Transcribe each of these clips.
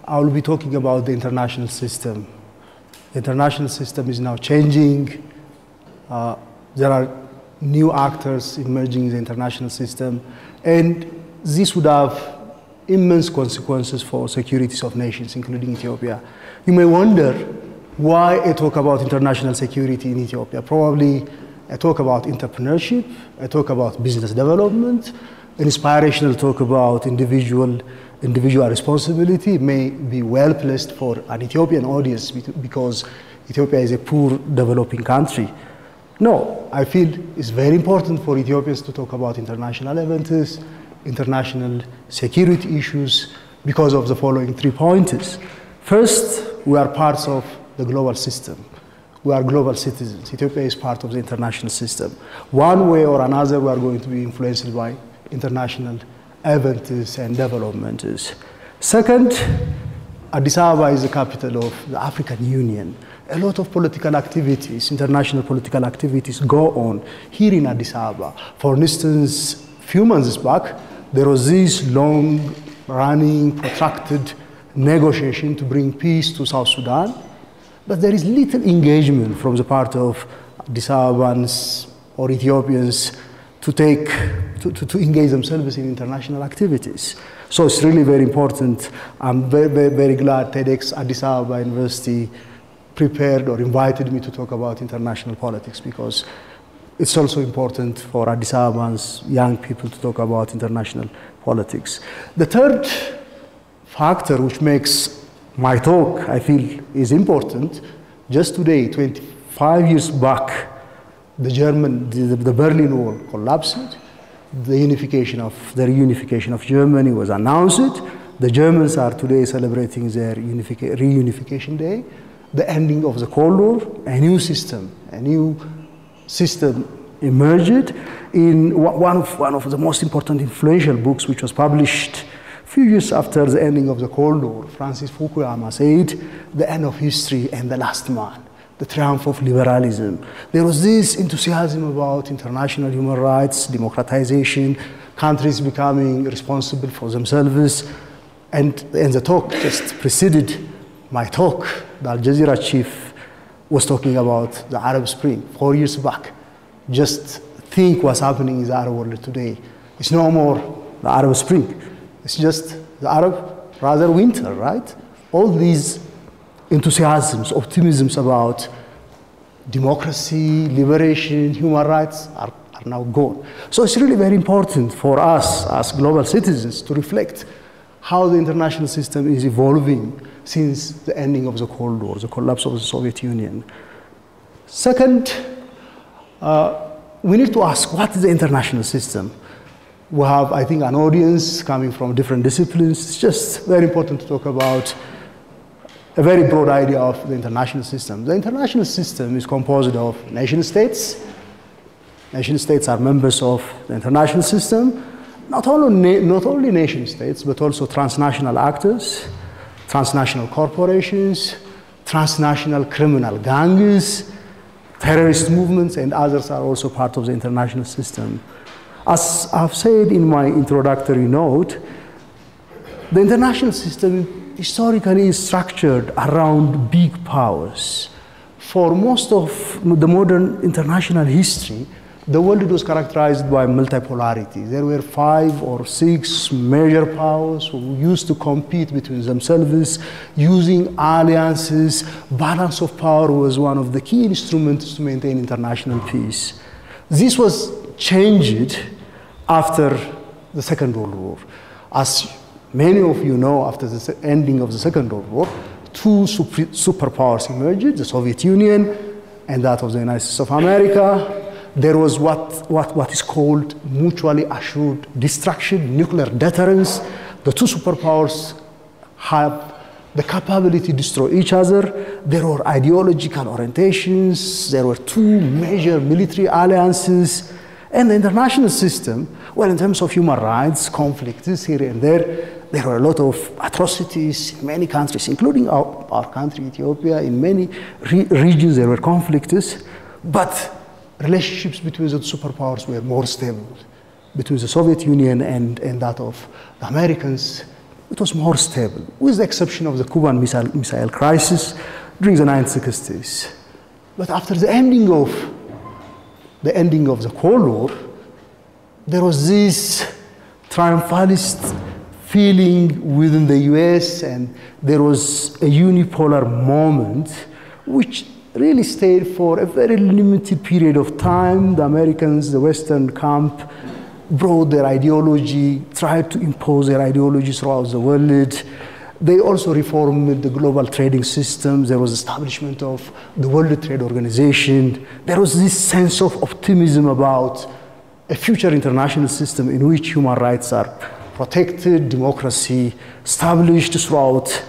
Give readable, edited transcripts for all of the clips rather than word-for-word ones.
I will be talking about the international system. The international system is now changing. There are new actors emerging in the international system, and this would have immense consequences for securities of nations, including Ethiopia. You may wonder why I talk about international security in Ethiopia. Probably I talk about entrepreneurship, I talk about business development, an inspirational talk about individual responsibility may be well placed for an Ethiopian audience because Ethiopia is a poor developing country. No, I feel it's very important for Ethiopians to talk about international events, international security issues, because of the following 3 pointers. First, we are parts of the global system. We are global citizens. Ethiopia is part of the international system. One way or another, we are going to be influenced by international events and developments. Second, Addis Ababa is the capital of the African Union. A lot of political activities, international political activities go on here in Addis Ababa. For instance, a few months back, there was this long-running, protracted negotiation to bring peace to South Sudan, but there is little engagement from the part of Addis Ababans or Ethiopians to engage themselves in international activities. So it's really very important. I'm very glad TEDxAddisAbabaUniversity prepared or invited me to talk about international politics, because it's also important for Addis Ababans, young people, to talk about international politics. The third factor which makes my talk, I feel, is important, just today, 25 years back, the Berlin Wall collapsed, the reunification of Germany was announced. The Germans are today celebrating their reunification day, the ending of the Cold War, a new system emerged in one of the most important influential books, which was published a few years after the ending of the Cold War. Francis Fukuyama said, "The end of history and the last man, the triumph of liberalism." There was this enthusiasm about international human rights, democratization, countries becoming responsible for themselves. And the talk just preceded my talk. The Al Jazeera chief was talking about the Arab Spring 4 years back. Just think what's happening in the Arab world today. It's no more the Arab Spring. It's just the Arab, rather, winter, right? All these enthusiasms, optimisms about democracy, liberation, human rights are now gone. So it's really very important for us as global citizens to reflect how the international system is evolving since the ending of the Cold War, the collapse of the Soviet Union. Second, we need to ask, what is the international system? We have, I think, an audience coming from different disciplines. It's just very important to talk about a very broad idea of the international system. The international system is composed of nation states. Nation states are members of the international system. Not only nation states, but also transnational actors, transnational corporations, transnational criminal gangs, terrorist movements, and others are also part of the international system. As I've said in my introductory note, the international system historically is structured around big powers. For most of the modern international history, the world was characterized by multipolarity. There were 5 or 6 major powers who used to compete between themselves using alliances. Balance of power was one of the key instruments to maintain international peace. This was changed after the Second World War. As many of you know, after the ending of the Second World War, 2 superpowers emerged, the Soviet Union and that of the United States of America. There was what is called mutually assured destruction, nuclear deterrence. The 2 superpowers have the capability to destroy each other. There were ideological orientations. There were 2 major military alliances. And the international system, well, in terms of human rights, conflicts here and there were a lot of atrocities in many countries, including our country, Ethiopia. In many regions there were conflicts, but relationships between the superpowers were more stable, between the Soviet Union and that of the Americans it was more stable, with the exception of the Cuban Missile Crisis during the 1960s. But after the ending of the Cold War, there was this triumphalist feeling within the US, and there was a unipolar moment which really stayed for a very limited period of time. The Americans, the Western camp, brought their ideology, tried to impose their ideology throughout the world. They also reformed the global trading systems. There was establishment of the World Trade Organization. There was this sense of optimism about a future international system in which human rights are protected, democracy established throughout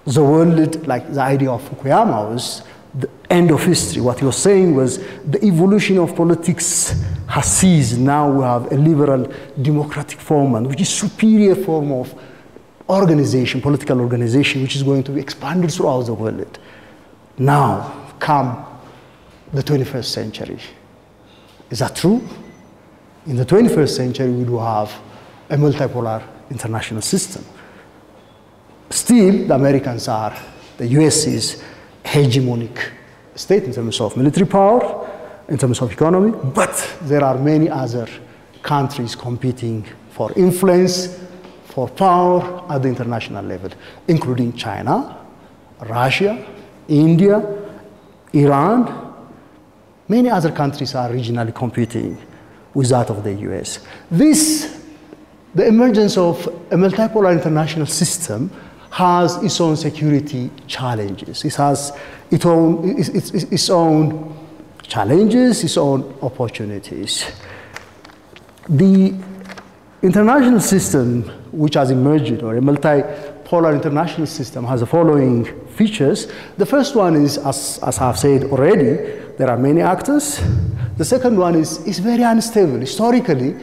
the world, like the idea of Fukuyama was the end of history. What he was saying was the evolution of politics has ceased. Now we have a liberal democratic format, which is superior form of organization, political organization, which is going to be expanded throughout the world. Now come the 21st century. Is that true? In the 21st century, we do have a multipolar international system. Still, the Americans are, the US is hegemonic state in terms of military power, in terms of economy, but there are many other countries competing for influence, for power at the international level, including China, Russia, India, Iran. Many other countries are regionally competing with that of the US. The emergence of a multipolar international system has its own security challenges. It has its own challenges, its own opportunities. The international system which has emerged, or a multipolar international system, has the following features. The first one is, as I have said already, there are many actors. The second one is very unstable. Historically,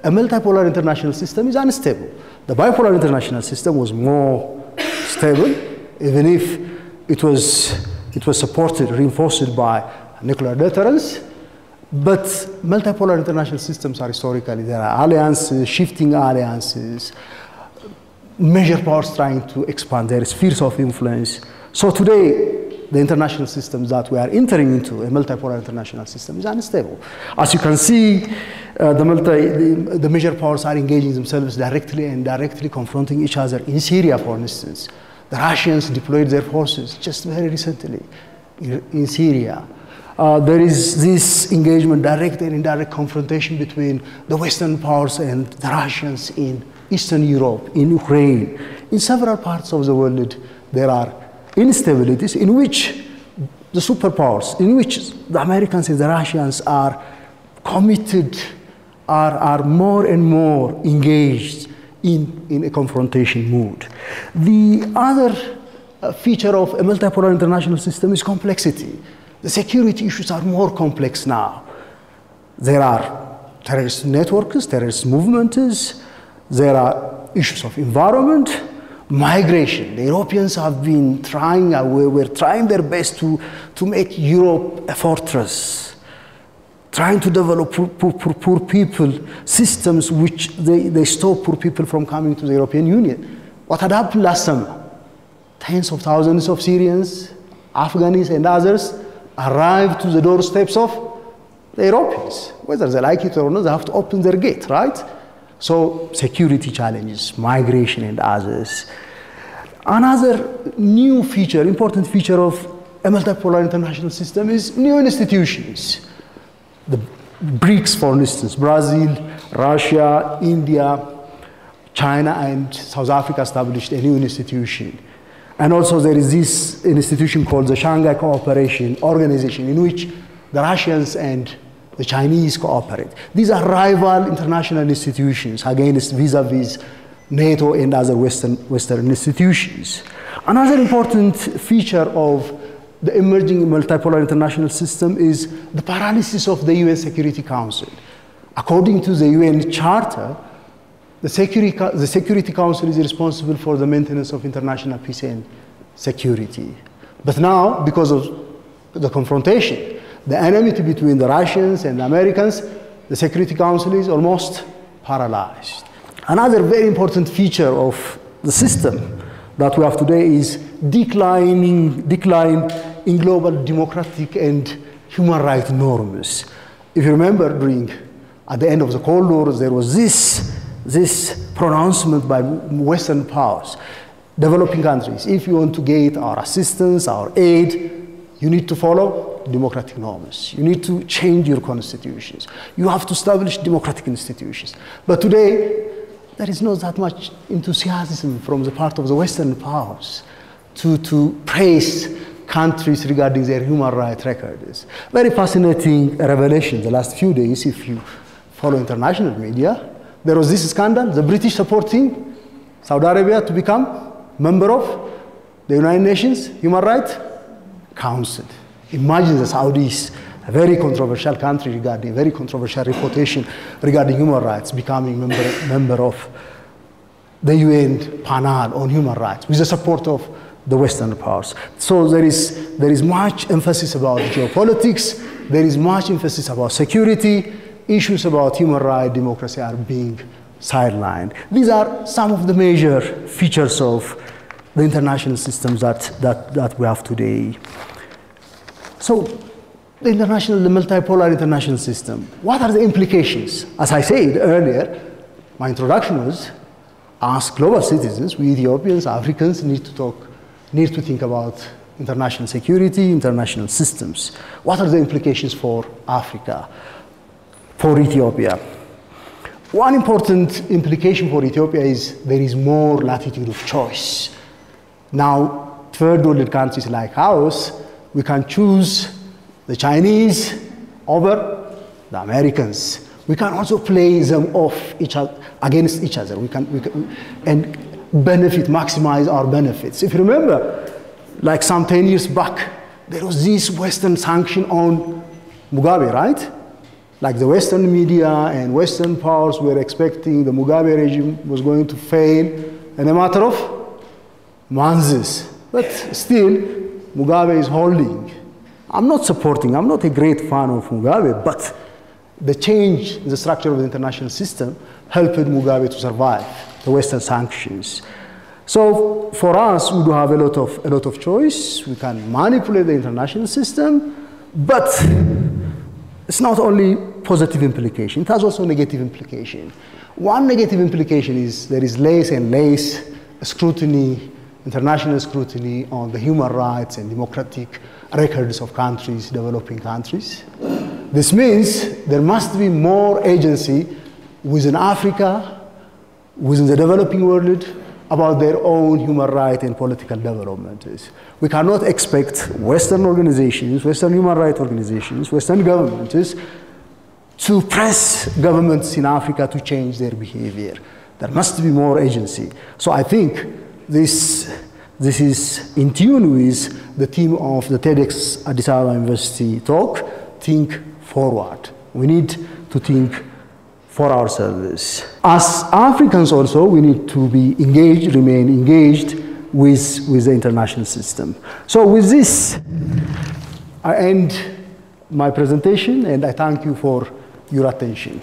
a multipolar international system is unstable. The bipolar international system was more stable, even if it was supported, reinforced by nuclear deterrence. But multipolar international systems are historically, there are alliances, shifting alliances, major powers trying to expand their spheres of influence. So today, the international systems that we are entering into, a multipolar international system, is unstable. As you can see, the major powers are engaging themselves directly and indirectly, confronting each other. In Syria, for instance, the Russians deployed their forces just very recently in Syria. There is this engagement, direct and indirect confrontation between the Western powers and the Russians in Eastern Europe, in Ukraine. In several parts of the world, there are instabilities in which the superpowers, in which the Americans and the Russians are committed, are more and more engaged in a confrontation mood. The other feature of a multipolar international system is complexity. The security issues are more complex now. There are terrorist networks, terrorist movements, there are issues of environment, migration. The Europeans have been trying, were trying their best to make Europe a fortress, trying to develop poor people systems which they stop poor people from coming to the European Union. What had happened last summer? Tens of thousands of Syrians, Afghans, and others arrived to the doorsteps of the Europeans. Whether they like it or not, they have to open their gate, right? So security challenges, migration, and others. Another new feature, important feature of a multipolar international system is new institutions. The BRICS, for instance, Brazil, Russia, India, China, and South Africa established a new institution. And also there is this institution called the Shanghai Cooperation Organization, in which the Russians and the Chinese cooperate. These are rival international institutions against vis-a-vis NATO and other Western institutions. Another important feature of the emerging multipolar international system is the paralysis of the UN Security Council. According to the UN Charter, the Security Council is responsible for the maintenance of international peace and security. But now, because of the confrontation, the enmity between the Russians and the Americans, the Security Council is almost paralyzed. Another very important feature of the system that we have today is decline in global democratic and human rights norms. If you remember, at the end of the Cold War, there was this pronouncement by Western powers, developing countries: if you want to get our assistance, our aid, you need to follow democratic norms. You need to change your constitutions. You have to establish democratic institutions. But today, there is not that much enthusiasm from the part of the Western powers to praise countries regarding their human rights records. Very fascinating revelation the last few days, if you follow international media. There was this scandal, the British supporting Saudi Arabia to become member of the United Nations Human Rights Council. Imagine the Saudis, a very controversial country regarding, very controversial reputation regarding human rights, becoming member of the UN panel on human rights with the support of the Western powers. So there is much emphasis about geopolitics, there is much emphasis about security, issues about human rights, democracy are being sidelined. These are some of the major features of the international systems that we have today. So the multipolar international system, what are the implications? As I said earlier, my introduction was, as global citizens, we Ethiopians, Africans need to think about international security, international systems. What are the implications for Africa, for Ethiopia? One important implication for Ethiopia is there is more latitude of choice. Now, third world countries like ours, we can choose the Chinese over the Americans. We can also play them off against each other. We can benefit, maximize our benefits. If you remember, like some 10 years back, there was this Western sanction on Mugabe, right? Like the Western media and Western powers were expecting the Mugabe regime was going to fail in a matter of months. But still, Mugabe is holding. I'm not a great fan of Mugabe, but the change in the structure of the international system helped Mugabe to survive the Western sanctions. So for us, we do have a lot of choice. We can manipulate the international system, but it's not only positive implication, it has also negative implication. One negative implication is there is less and less scrutiny, international scrutiny on the human rights and democratic records of countries, developing countries. This means there must be more agency within Africa, within the developing world, about their own human rights and political development. We cannot expect Western organizations, Western human rights organizations, Western governments to press governments in Africa to change their behavior. There must be more agency. So I think this is in tune with the theme of the TEDxAddisAbabaUniversity talk, think forward. We need to think for ourselves. As Africans also, we need to be engaged, remain engaged with the international system. So with this, I end my presentation and I thank you for your attention.